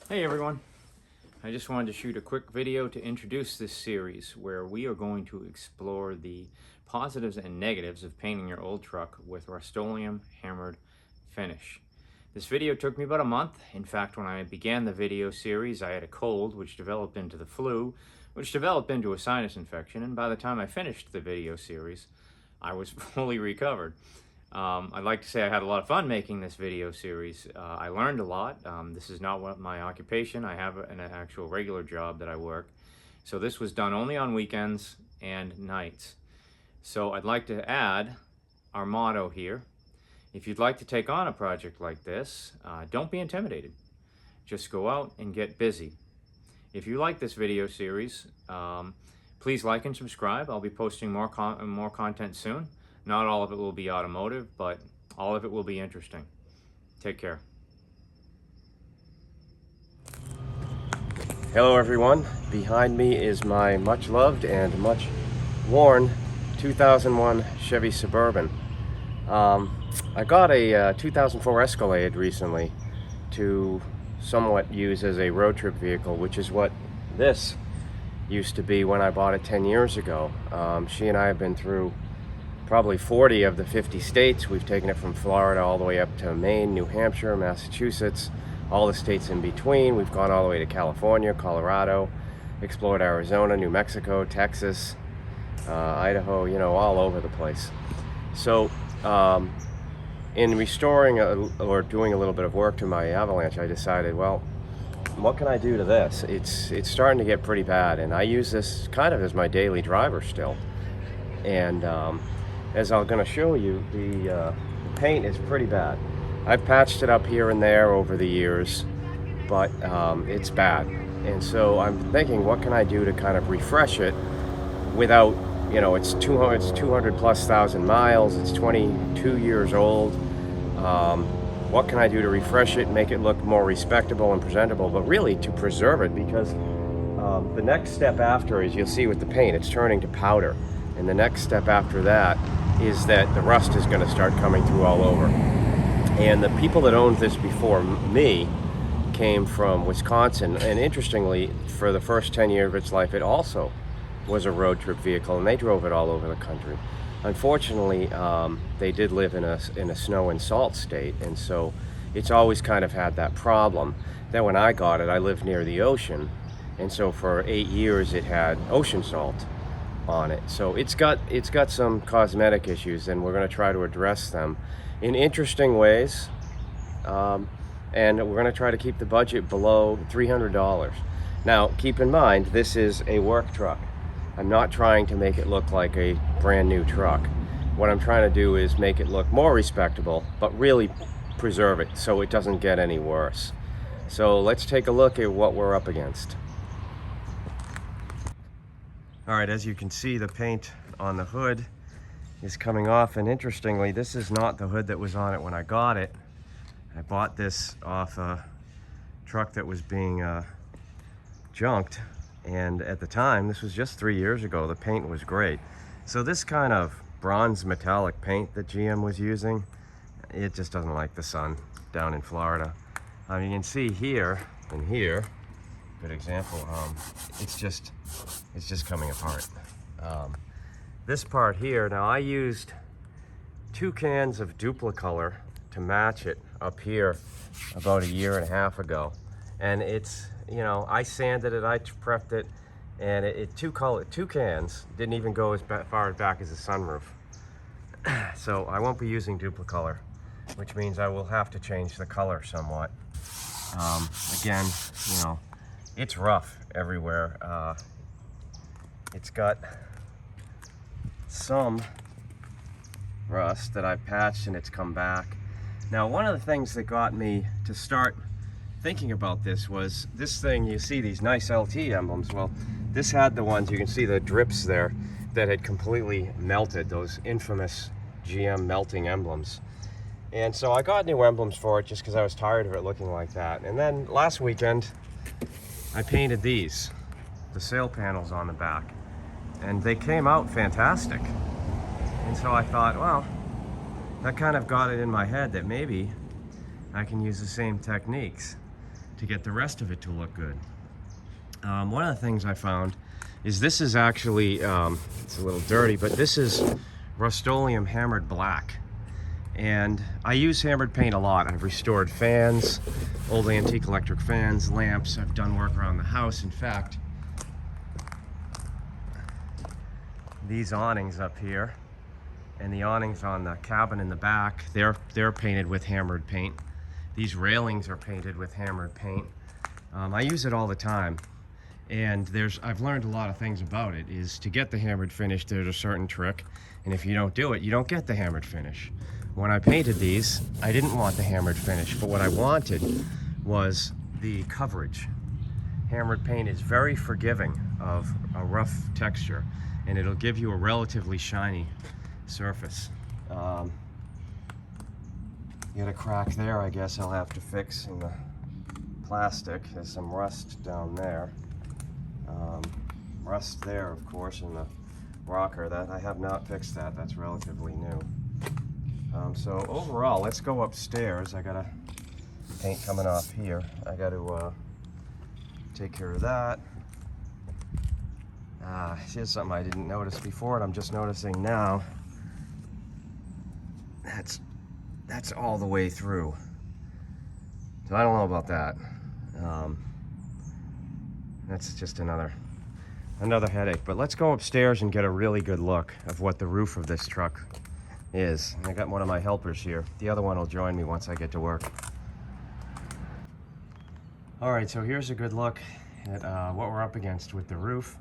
Hey everyone, I just wanted to shoot a quick video to introduce this series where we are going to explore the positives and negatives of painting your old truck with Rustoleum hammered finish. This video took me about a month. In fact, when I began the video series, I had a cold which developed into the flu, which developed into a sinus infection, and by the time I finished the video series, I was fully recovered. I'd like to say I had a lot of fun making this video series. I learned a lot. This is not what my occupation. I have an actual regular job that I work. So this was done only on weekends and nights. So I'd like to add our motto here. If you'd like to take on a project like this, don't be intimidated. Just go out and get busy. If you like this video series, please like and subscribe. I'll be posting more content soon. Not all of it will be automotive, but all of it will be interesting. Take care. Hello everyone, behind me is my much loved and much worn 2001 Chevy Suburban. I got a 2004 Escalade recently to somewhat use as a road trip vehicle, which is what this used to be when I bought it 10 years ago. She and I have been through probably 40 of the 50 states. We've taken it from Florida all the way up to Maine, New Hampshire, Massachusetts, all the states in between. We've gone all the way to California, Colorado, explored Arizona, New Mexico, Texas, Idaho, you know, all over the place. So in restoring or doing a little bit of work to my Avalanche, I decided, well, what can I do to this? It's starting to get pretty bad, and I use this kind of as my daily driver still. And as I'm going to show you, the paint is pretty bad. I've patched it up here and there over the years, but it's bad. And so I'm thinking, what can I do to kind of refresh it without, you know, it's 200 plus thousand miles, it's 22 years old. What can I do to refresh it, make it look more respectable and presentable, but really to preserve it, because the next step after is, you'll see with the paint, it's turning to powder. And the next step after that is that the rust is going to start coming through all over. And the people that owned this before me came from Wisconsin. And interestingly, for the first 10 years of its life, it also was a road trip vehicle, and they drove it all over the country. Unfortunately, they did live in a snow and salt state, and so it's always kind of had that problem. Then when I got it, I lived near the ocean, and so for 8 years it had ocean salt on it. So it's got some cosmetic issues, and we're going to try to address them in interesting ways, and we're going to try to keep the budget below $300. Now keep in mind, this is a work truck. I'm not trying to make it look like a brand new truck. What I'm trying to do is make it look more respectable, but really preserve it so it doesn't get any worse. So let's take a look at what we're up against. All right, as you can see, the paint on the hood is coming off, and interestingly, this is not the hood that was on it when I got it. I bought this off a truck that was being junked, and at the time, this was just 3 years ago, the paint was great. So this kind of bronze metallic paint that GM was using, it just doesn't like the sun down in Florida. You can see here and here, good example, it's just coming apart. This part here, now I used 2 cans of Duplicolor to match it up here about 1.5 years ago, and it's, you know, I sanded it, I prepped it, and two cans didn't even go as far back as the sunroof. So I won't be using Duplicolor, which means I will have to change the color somewhat. Again, you know, it's rough everywhere. It's got some rust that I patched, and it's come back. Now, one of the things that got me to start thinking about this was this thing. You see these nice LT emblems. Well, this had the ones, you can see the drips there, that had completely melted, those infamous GM melting emblems. And so I got new emblems for it just because I was tired of it looking like that. And then last weekend, I painted these, the sail panels on the back, and they came out fantastic. And so I thought, well, that kind of got it in my head that maybe I can use the same techniques. to get the rest of it to look good. One of the things I found is this is actually, it's a little dirty, but this is Rustoleum hammered black. And I use hammered paint a lot. I've restored fans, old antique electric fans, lamps. I've done work around the house. In fact, these awnings up here and the awnings on the cabin in the back, they're painted with hammered paint. These railings are painted with hammered paint. I use it all the time. And I've learned a lot of things about it. Is to get the hammered finish, there's a certain trick. And if you don't do it, you don't get the hammered finish. When I painted these, I didn't want the hammered finish, but what I wanted was the coverage. Hammered paint is very forgiving of a rough texture, and it'll give you a relatively shiny surface. Get a crack there, I guess I'll have to fix in the plastic. There's some rust down there. Rust there, of course, in the rocker. That I have not fixed that. That's relatively new. So overall, let's go upstairs. I got a paint coming off here. I got to take care of that. Here's something I didn't notice before, and I'm just noticing now. That's all the way through. So I don't know about that. That's just another headache. But let's go upstairs and get a really good look of what the roof of this truck is. I got one of my helpers here. The other one will join me once I get to work. All right, so here's a good look at what we're up against with the roof,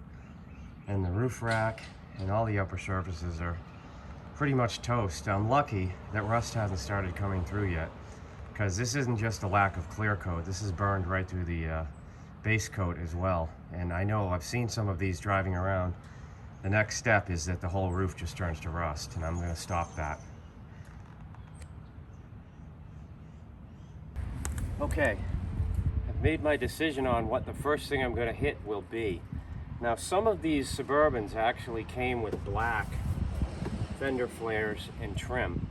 and the roof rack, and all the upper surfaces are pretty much toast. I'm lucky that rust hasn't started coming through yet, because this isn't just a lack of clear coat. This is burned right through the base coat as well. And I know I've seen some of these driving around. The next step is that the whole roof just turns to rust, and I'm going to stop that. Okay, I've made my decision on what the first thing I'm going to hit will be. Now, some of these Suburbans actually came with black fender flares and trim.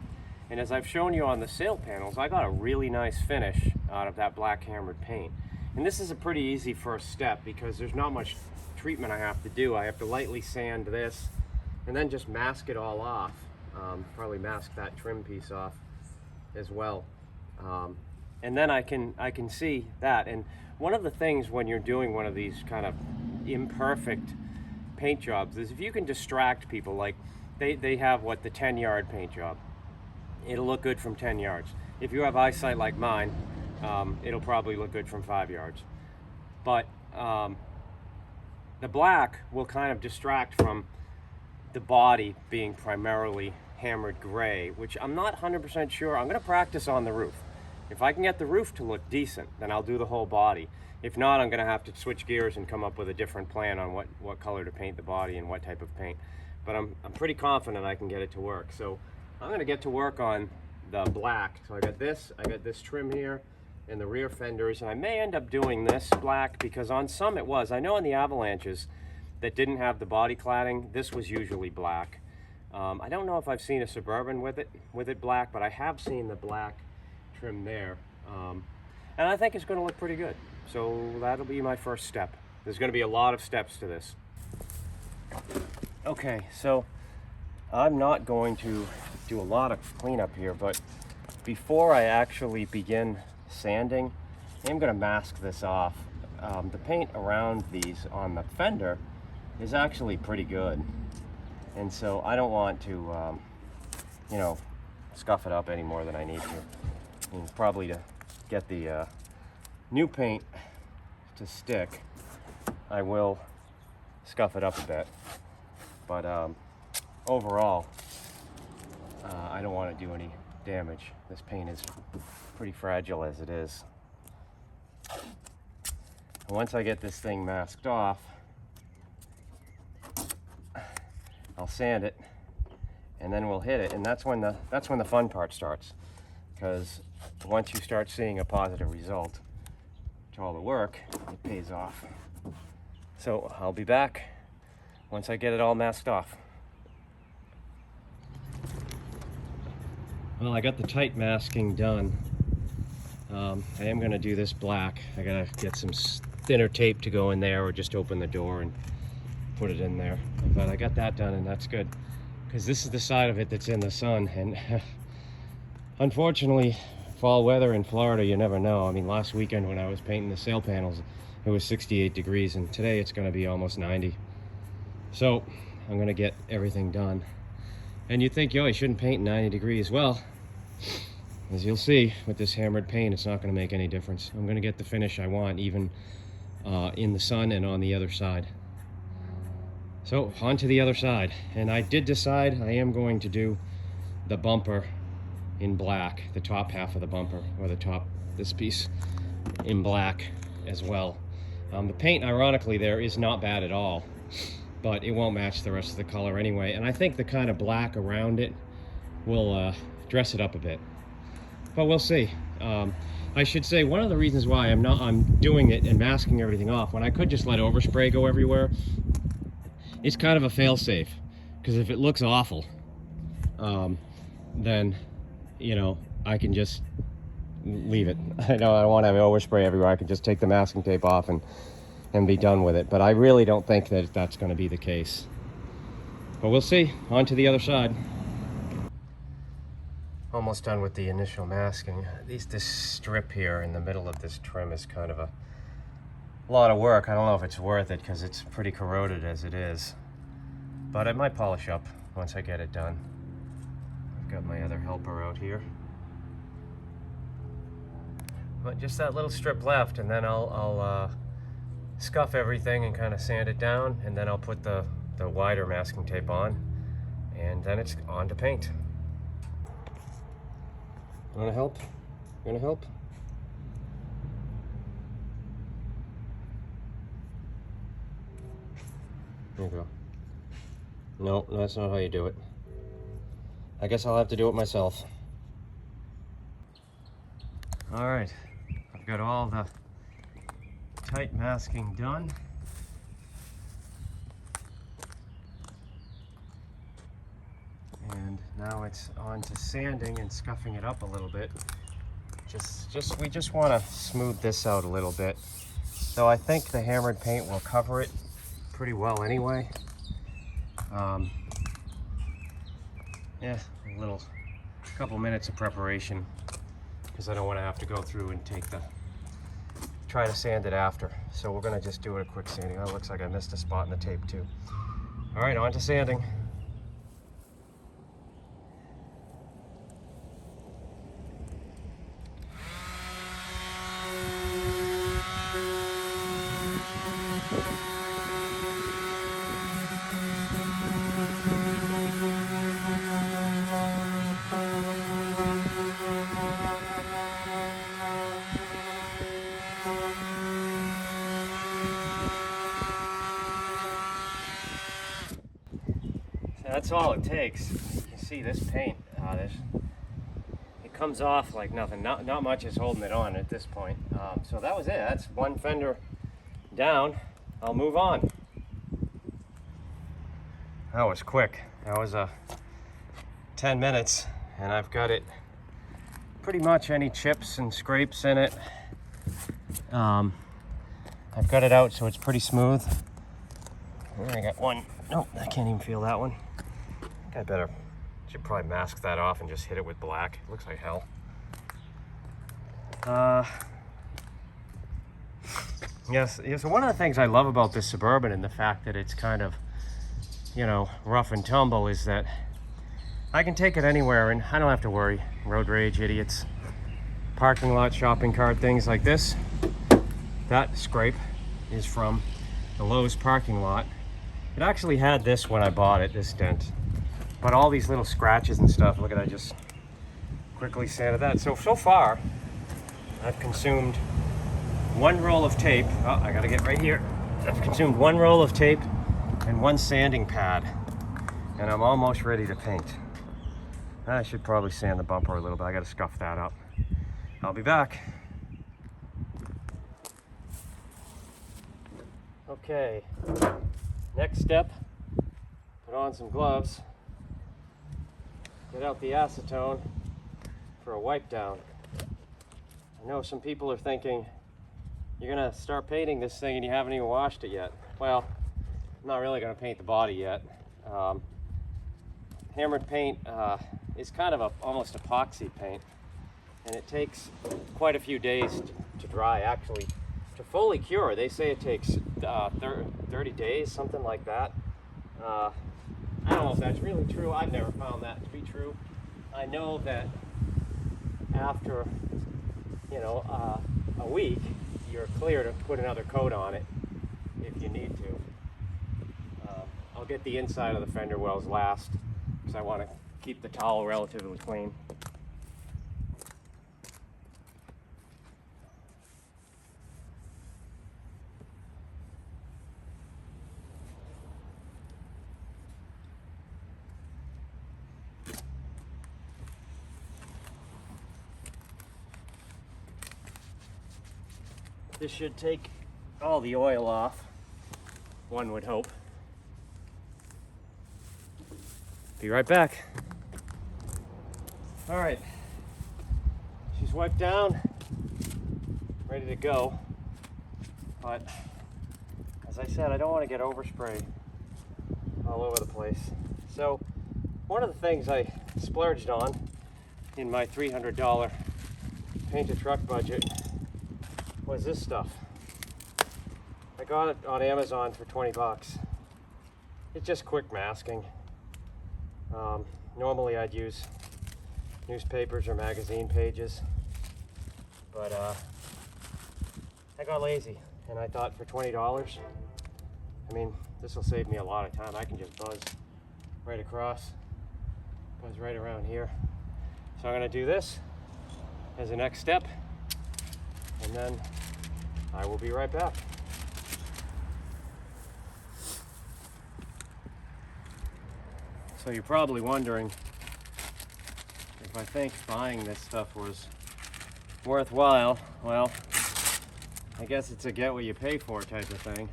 And as I've shown you on the sail panels, I got a really nice finish out of that black hammered paint. And this is a pretty easy first step because there's not much treatment I have to do. I have to lightly sand this and then just mask it all off. Probably mask that trim piece off as well. And then I can see that. And one of the things when you're doing one of these kind of imperfect paint jobs is if you can distract people, like they have what, the 10-yard paint job. It'll look good from 10 yards. If you have eyesight like mine, it'll probably look good from 5 yards. But the black will kind of distract from the body being primarily hammered gray, which I'm not 100% sure. I'm going to practice on the roof. If I can get the roof to look decent, then I'll do the whole body. If not, I'm going to have to switch gears and come up with a different plan on what color to paint the body and what type of paint. But I'm pretty confident I can get it to work. So I'm going to get to work on the black. So I got this trim here and the rear fenders, and I may end up doing this black because on some it was. I know on the Avalanches that didn't have the body cladding, this was usually black. I don't know if I've seen a Suburban with it black, but I have seen the black trim there. And I think it's going to look pretty good. So that'll be my first step. There's going to be a lot of steps to this. Okay, so I'm not going to do a lot of cleanup here, but before I actually begin sanding, I'm going to mask this off. The paint around these on the fender is actually pretty good, and so I don't want to, scuff it up any more than I need to. And probably to get the new paint to stick, I will scuff it up a bit. But overall, I don't want to do any damage. This paint is pretty fragile as it is. Once I get this thing masked off, I'll sand it, and then we'll hit it, and that's when the fun part starts. Because once you start seeing a positive result to all the work, it pays off. So I'll be back once I get it all masked off. Well, I got the tight masking done, I am going to do this black. I gotta get some thinner tape to go in there, or just open the door and put it in there. But I got that done, and that's good, because this is the side of it that's in the sun. And unfortunately, fall weather in Florida, you never know. I mean, last weekend when I was painting the sail panels, it was 68 degrees, and today it's going to be almost 90. So I'm going to get everything done. And you think, yo, I shouldn't paint 90 degrees. Well, as you'll see with this hammered paint, it's not going to make any difference. I'm going to get the finish I want, even in the sun and on the other side. So on to the other side. And I did decide I am going to do the bumper in black, the top half of the bumper, or the top, this piece, in black as well. The paint, ironically, there is not bad at all, but it won't match the rest of the color anyway. And I think the kind of black around it will dress it up a bit. But we'll see. I should say, one of the reasons why I'm doing it and masking everything off when I could just let overspray go everywhere, it's kind of a fail-safe, because if it looks awful, then, you know, I can just leave it. I don't want to have overspray everywhere. I can just take the masking tape off and be done with it. But I really don't think that that's going to be the case. But we'll see. On to the other side. Almost done with the initial masking. This strip here in the middle of this trim is kind of a lot of work. I don't know if it's worth it, because it's pretty corroded as it is. But I might polish up once I get it done. I've got my other helper out here. But just that little strip left, and then I'll scuff everything and kind of sand it down, and then I'll put the wider masking tape on, and then it's on to paint. Want to help? You want to help? There you go. No, that's not how you do it. I guess I'll have to do it myself. All right, I've got all the tight masking done. And now it's on to sanding and scuffing it up a little bit. We just want to smooth this out a little bit. So I think the hammered paint will cover it pretty well anyway. Yeah, a couple minutes of preparation, because I don't want to have to go through and try to sand it after. So we're gonna just do it a quick sanding. Oh, it looks like I missed a spot in the tape too. All right, on to sanding. That's all it takes. You can see this paint, it comes off like nothing. Not much is holding it on at this point. So that was it. That's one fender down. I'll move on. That was quick. That was 10 minutes, and I've got it pretty much any chips and scrapes in it. I've got it out so it's pretty smooth. I got one. Nope, I can't even feel that one. I should probably mask that off and just hit it with black. It looks like hell. Yes, so one of the things I love about this Suburban, and the fact that it's kind of, you know, rough and tumble, is that I can take it anywhere and I don't have to worry. Road rage idiots. Parking lot, shopping cart, things like this. That scrape is from the Lowe's parking lot. It actually had this when I bought it, this dent. But all these little scratches and stuff, look at, I just quickly sanded that. So far, I've consumed one roll of tape. Oh, I gotta get right here. I've consumed one roll of tape and one sanding pad. And I'm almost ready to paint. I should probably sand the bumper a little bit. I gotta scuff that up. I'll be back. Okay, next step, put on some gloves. Get out the acetone for a wipe down. I know some people are thinking, you're gonna start painting this thing and you haven't even washed it yet. Well, I'm not really gonna paint the body yet. Hammered paint is kind of almost epoxy paint, and it takes quite a few days to dry. Actually, to fully cure, they say it takes 30 days, something like that. I don't know if that's really true. I've never found that to be true. I know that after, you know, a week, you're clear to put another coat on it if you need to. I'll get the inside of the fender wells last, because I want to keep the towel relatively clean. This should take all the oil off, one would hope. Be right back. All right, she's wiped down, ready to go. But as I said, I don't want to get overspray all over the place. So one of the things I splurged on in my $300 paint a truck budget was this stuff. I got it on Amazon for 20 bucks. It's just quick masking. Normally I'd use newspapers or magazine pages, but I got lazy and I thought for $20, I mean, this will save me a lot of time. I can just buzz right across, buzz right around here. So I'm gonna do this as a next step, and then I will be right back. So you're probably wondering if I think buying this stuff was worthwhile. Well, I guess it's a get what you pay for type of thing.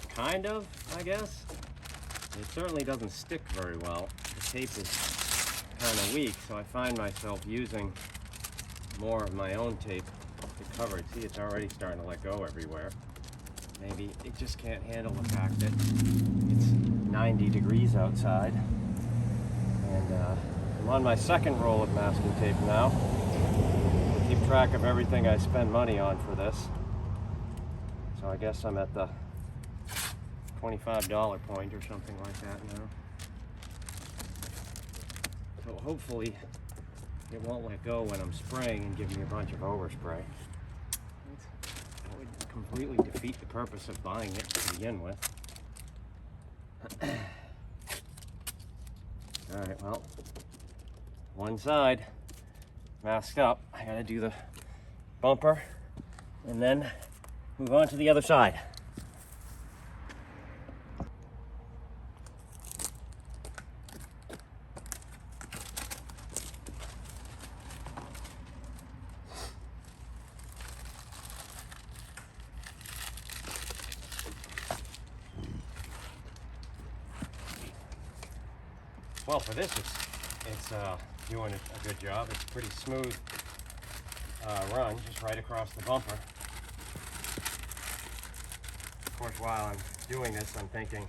Kind of, I guess. It certainly doesn't stick very well. The tape is kind of weak, so I find myself using more of my own tape to cover it. See, it's already starting to let go everywhere. Maybe it just can't handle the fact that it's 90 degrees outside. And I'm on my second roll of masking tape now. I keep track of everything I spend money on for this. So I guess I'm at the $25 point or something like that now. So hopefully it won't let go when I'm spraying and give me a bunch of overspray. That would completely defeat the purpose of buying it to begin with. Alright, well, one side masked up. I gotta do the bumper and then move on to the other side. Well, for this, it's doing a good job. It's a pretty smooth run, just right across the bumper. Of course, while I'm doing this, I'm thinking,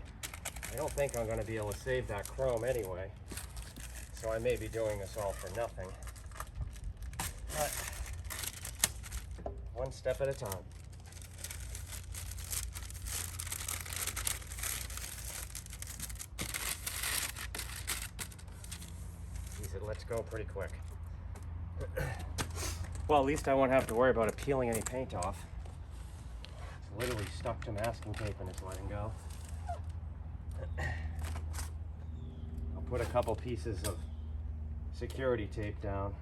I don't think I'm going to be able to save that chrome anyway, so I may be doing this all for nothing. But one step at a time. It lets go pretty quick. Well, at least I won't have to worry about it peeling any paint off. It's literally stuck to masking tape and it's letting go. I'll put a couple pieces of security tape down.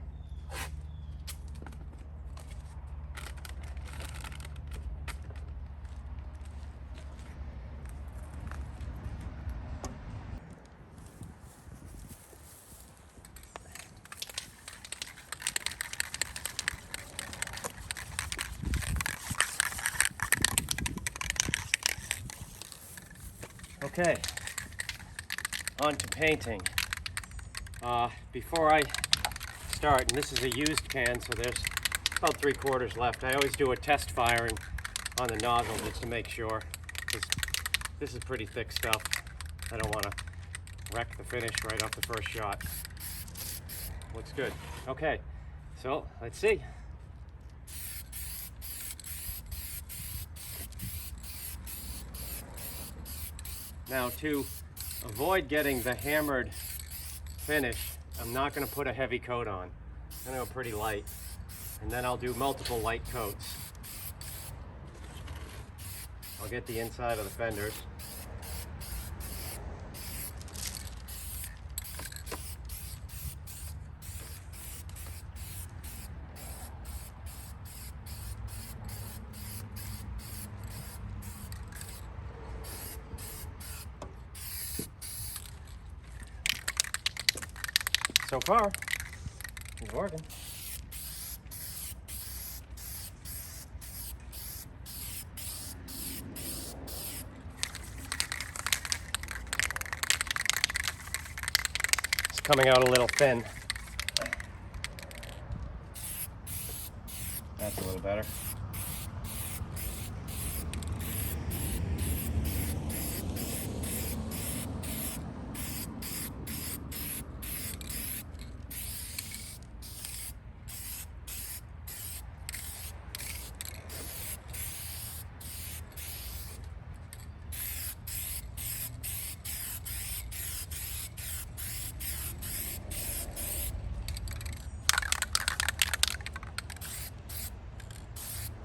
Okay, on to painting. Before I start, and this is a used can, so there's about 3/4 left. I always do a test firing on the nozzle just to make sure. This is pretty thick stuff. I don't want to wreck the finish right off the first shot. Looks good. Okay, so let's see. Now, to avoid getting the hammered finish, I'm not going to put a heavy coat on. I'm going to go pretty light, and then I'll do multiple light coats. I'll get the inside of the fenders. So far, it's working. It's coming out a little thin. That's a little better.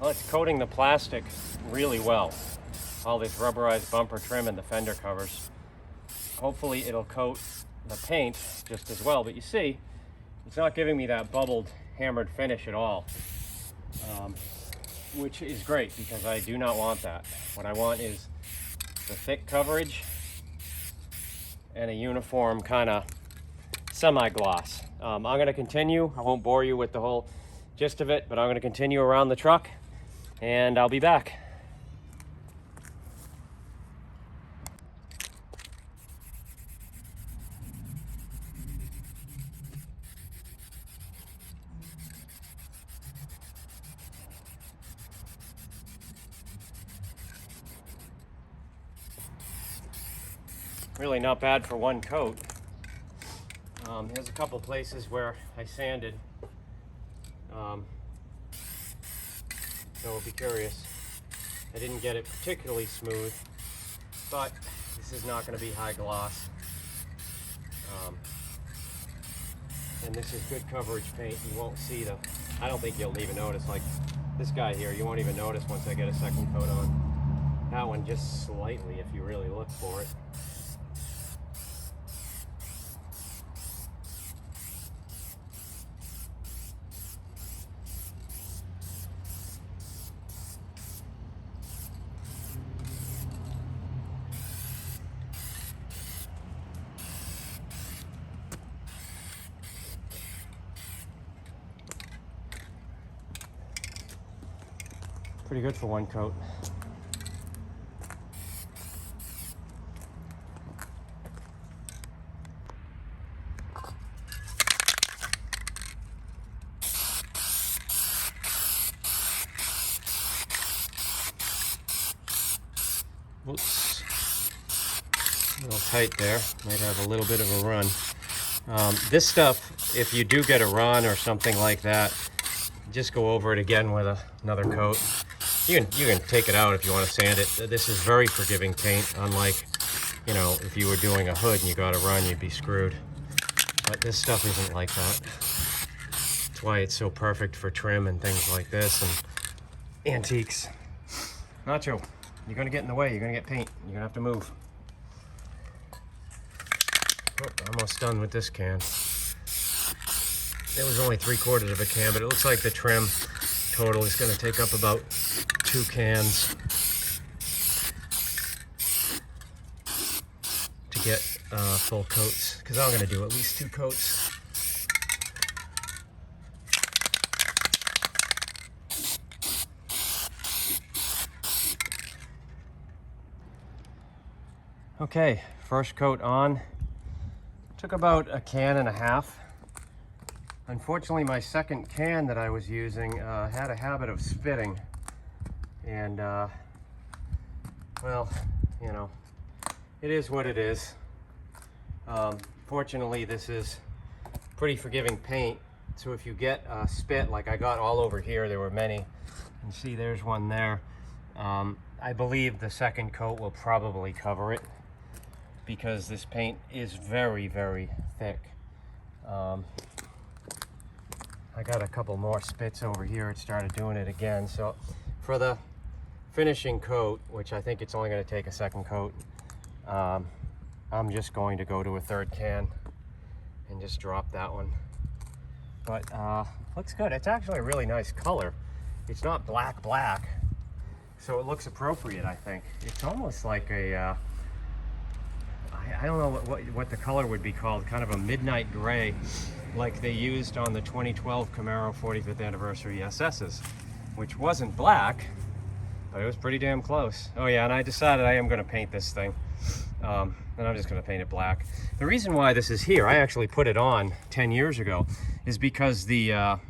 Well, it's coating the plastic really well. All this rubberized bumper trim and the fender covers. Hopefully it'll coat the paint just as well, but you see, it's not giving me that bubbled, hammered finish at all, which is great because I do not want that. What I want is the thick coverage and a uniform kind of semi-gloss. I'm going to continue. I won't bore you with the whole gist of it, but I'm going to continue around the truck and I'll be back. Really not bad for one coat. There's a couple places where I sanded, so be curious. I didn't get it particularly smooth, but this is not going to be high gloss. And this is good coverage paint. You won't see I don't think you'll even notice, like this guy here, you won't even notice once I get a second coat on. That one just slightly if you really look for it. Pretty good for one coat. Whoops. A little tight there. Might have a little bit of a run. This stuff, if you do get a run or something like that, just go over it again with another coat. You can take it out if you want to sand it. This is very forgiving paint, unlike, you know, if you were doing a hood and you got a run, you'd be screwed. But this stuff isn't like that. That's why it's so perfect for trim and things like this and antiques. Nacho, you're gonna get in the way. You're gonna get paint. You're gonna have to move. Oh, almost done with this can. It was only 3/4 of a can, but it looks like the trim total is going to take up about 2 cans to get full coats, because I'm going to do at least 2 coats. Okay, first coat on. Took about 1.5 cans. Unfortunately, my second can that I was using had a habit of spitting, and well, you know, it is what it is. Fortunately, this is pretty forgiving paint, so if you get spit like I got all over here, there were many, and see there's one there. I believe the second coat will probably cover it because this paint is very, very thick. I got a couple more spits over here. It started doing it again. So for the finishing coat, which I think it's only going to take a second coat, I'm just going to go to a third can and just drop that one. But looks good. It's actually a really nice color. It's not black, so it looks appropriate, I think. It's almost like a, I don't know what the color would be called, kind of a midnight gray, like they used on the 2012 Camaro 45th anniversary SS's, which wasn't black, but it was pretty damn close. Oh yeah, and I decided I am going to paint this thing, and I'm just going to paint it black. The reason why this is here, I actually put it on 10 years ago, is because the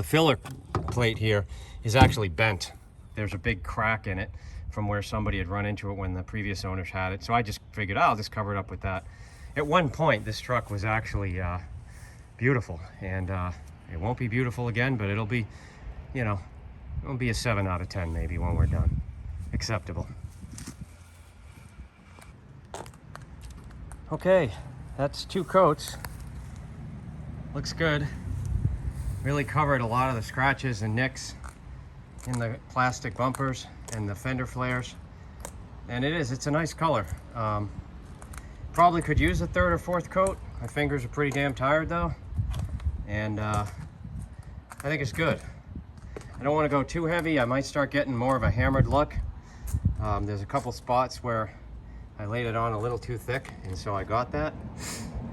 filler plate here is actually bent. There's a big crack in it from where somebody had run into it when the previous owners had it. So I just figured, I'll just cover it up with that. At one point, this truck was actually beautiful, and it won't be beautiful again, but it'll be, you know, it'll be a 7 out of 10 maybe when we're done. Acceptable. Okay, that's 2 coats. Looks good. Really covered a lot of the scratches and nicks in the plastic bumpers and the fender flares. And it's a nice color. Probably could use a 3rd or 4th coat. My fingers are pretty damn tired though. And I think it's good. I don't want to go too heavy. I might start getting more of a hammered look. There's a couple spots where I laid it on a little too thick, and so I got that.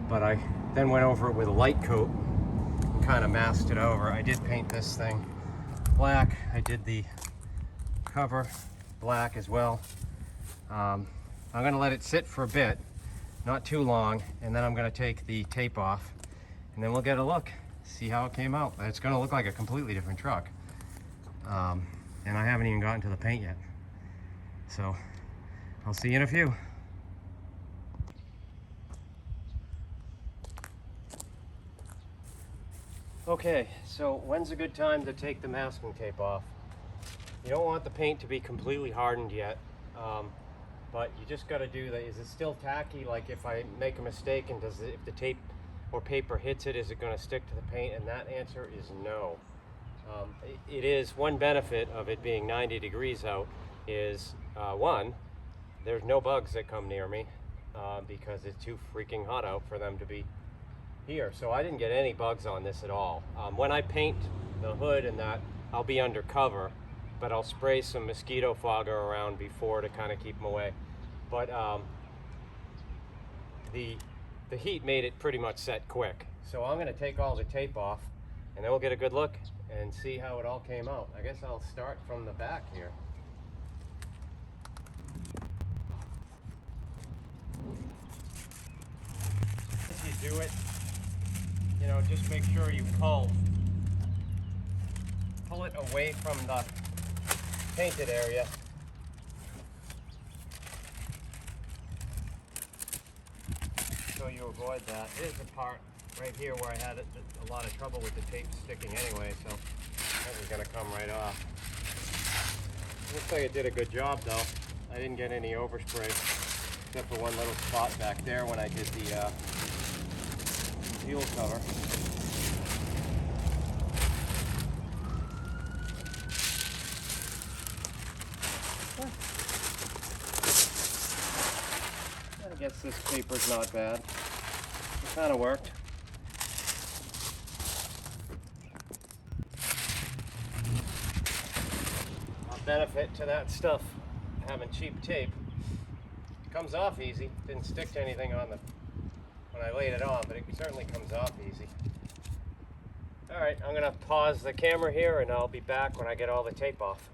But I then went over it with a light coat and kind of masked it over. I did paint this thing black. I did the cover black as well. I'm going to let it sit for a bit, not too long, and then I'm going to take the tape off, and then we'll get a look, see how it came out. It's going to look like a completely different truck, and I haven't even gotten to the paint yet, so I'll see you in a few. Okay, so when's a good time to take the masking tape off? You don't want the paint to be completely hardened yet, but you just got to do that. Is it still tacky? Like if I make a mistake and if the tape or paper hits it, is it going to stick to the paint? And that answer is no. It is one benefit of it being 90 degrees out is one, there's no bugs that come near me because it's too freaking hot out for them to be here. So I didn't get any bugs on this at all. When I paint the hood and that, I'll be under cover, but I'll spray some mosquito fogger around before to kind of keep them away. But the heat made it pretty much set quick. So I'm going to take all the tape off, and then we'll get a good look and see how it all came out. I guess I'll start from the back here. If you do it, you know, just make sure you pull it away from the painted area. So you avoid that. There's a part right here where I had a lot of trouble with the tape sticking anyway, so that was going to come right off. Looks like it did a good job though. I didn't get any overspray except for one little spot back there when I did the fuel cover. I guess this paper's not bad. It kind of worked. A benefit to that stuff, having cheap tape, it comes off easy. Didn't stick to anything on when I laid it on, but it certainly comes off easy. Alright, I'm going to pause the camera here and I'll be back when I get all the tape off.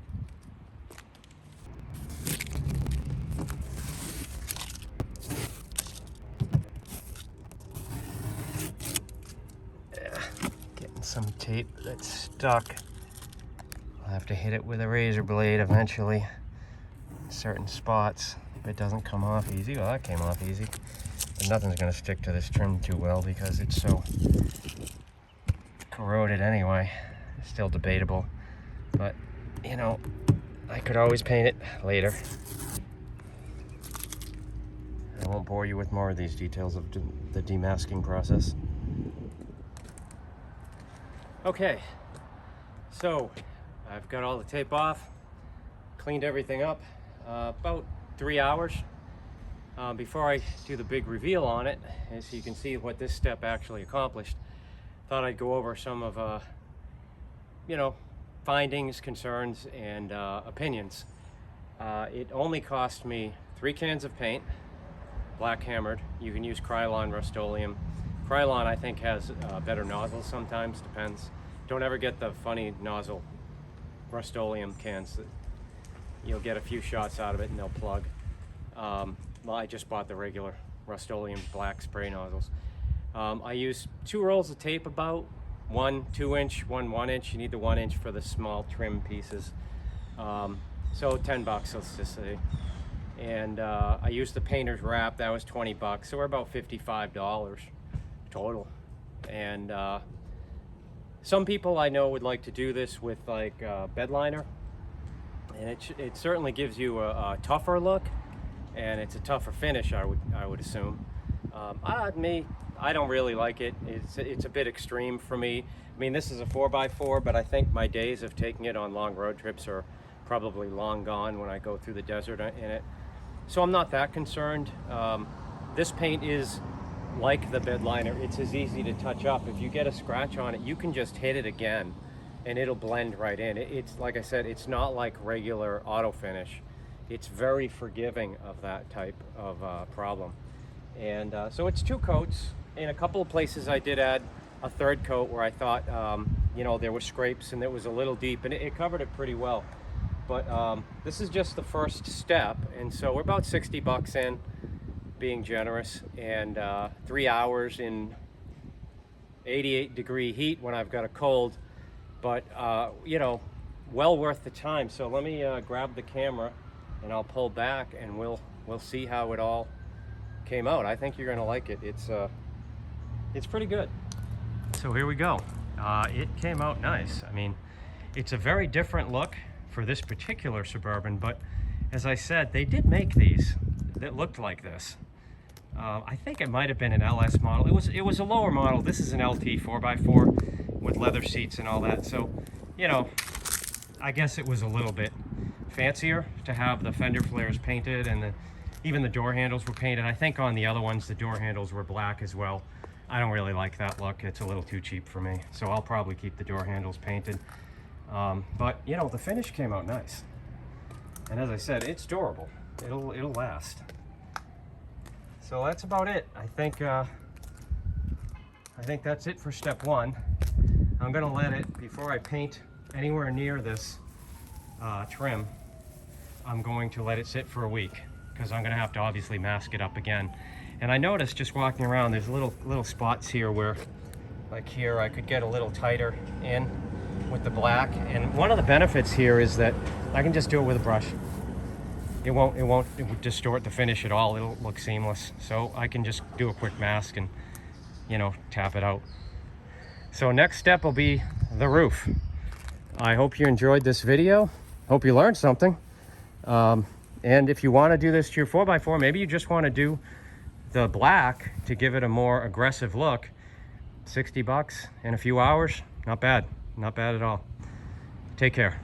some tape that's stuck. I'll have to hit it with a razor blade eventually in certain spots if it doesn't come off easy. Well, that came off easy. But nothing's going to stick to this trim too well because it's so corroded anyway. It's still debatable. But, you know, I could always paint it later. I won't bore you with more of these details of the demasking process. Okay, so I've got all the tape off, cleaned everything up, about 3 hours. Before I do the big reveal on it, and so you can see what this step actually accomplished, thought I'd go over some of, you know, findings, concerns, and opinions. It only cost me 3 cans of paint, black hammered. You can use Krylon, Rustoleum. Krylon, I think, has better nozzles sometimes, depends. Don't ever get the funny nozzle Rustoleum cans. You'll get a few shots out of it and they'll plug. Well, I just bought the regular Rustoleum black spray nozzles. I use 2 rolls of tape about, one 2-inch, one 1-inch. You need the 1-inch for the small trim pieces. So 10 bucks, let's just say. And I used the painter's wrap, that was 20 bucks. So we're about $55 total. And some people I know would like to do this with like bed liner. And it certainly gives you a tougher look, and it's a tougher finish, I would assume. I don't really like it. It's a bit extreme for me. I mean, this is a 4x4, but I think my days of taking it on long road trips are probably long gone when I go through the desert in it. So I'm not that concerned. This paint is like the bed liner. It's as easy to touch up. If you get a scratch on it, you can just hit it again and it'll blend right in. It's like I said, it's not like regular auto finish. It's very forgiving of that type of problem. And so it's 2 coats. In a couple of places I did add a 3rd coat where I thought, you know, there were scrapes and it was a little deep, and it covered it pretty well. But this is just the first step, and so we're about 60 bucks in, being generous, and 3 hours in 88-degree heat when I've got a cold. But you know, well worth the time. So let me grab the camera and I'll pull back and we'll see how it all came out. I think you're gonna like it. It's pretty good. So here we go. It came out nice. I mean, it's a very different look for this particular Suburban, but as I said, they did make these that looked like this. I think it might have been an LS model. It was a lower model. This is an LT 4x4 with leather seats and all that. So, you know, I guess it was a little bit fancier to have the fender flares painted, and even the door handles were painted. I think on the other ones, the door handles were black as well. I don't really like that look. It's a little too cheap for me. So I'll probably keep the door handles painted. But, you know, the finish came out nice. And as I said, it's durable. It'll last. So that's about it. I think that's it for step 1. I'm gonna let it, before I paint anywhere near this trim, I'm going to let it sit for a week, because I'm gonna have to obviously mask it up again. And I noticed just walking around, there's little spots here where, like here, I could get a little tighter in with the black. And one of the benefits here is that I can just do it with a brush. It won't distort the finish at all. It'll look seamless. So I can just do a quick mask and, you know, tap it out. So next step will be the roof. I hope you enjoyed this video. Hope you learned something. And if you want to do this to your 4x4, maybe you just want to do the black to give it a more aggressive look. 60 bucks in a few hours, not bad. Not bad at all. Take care.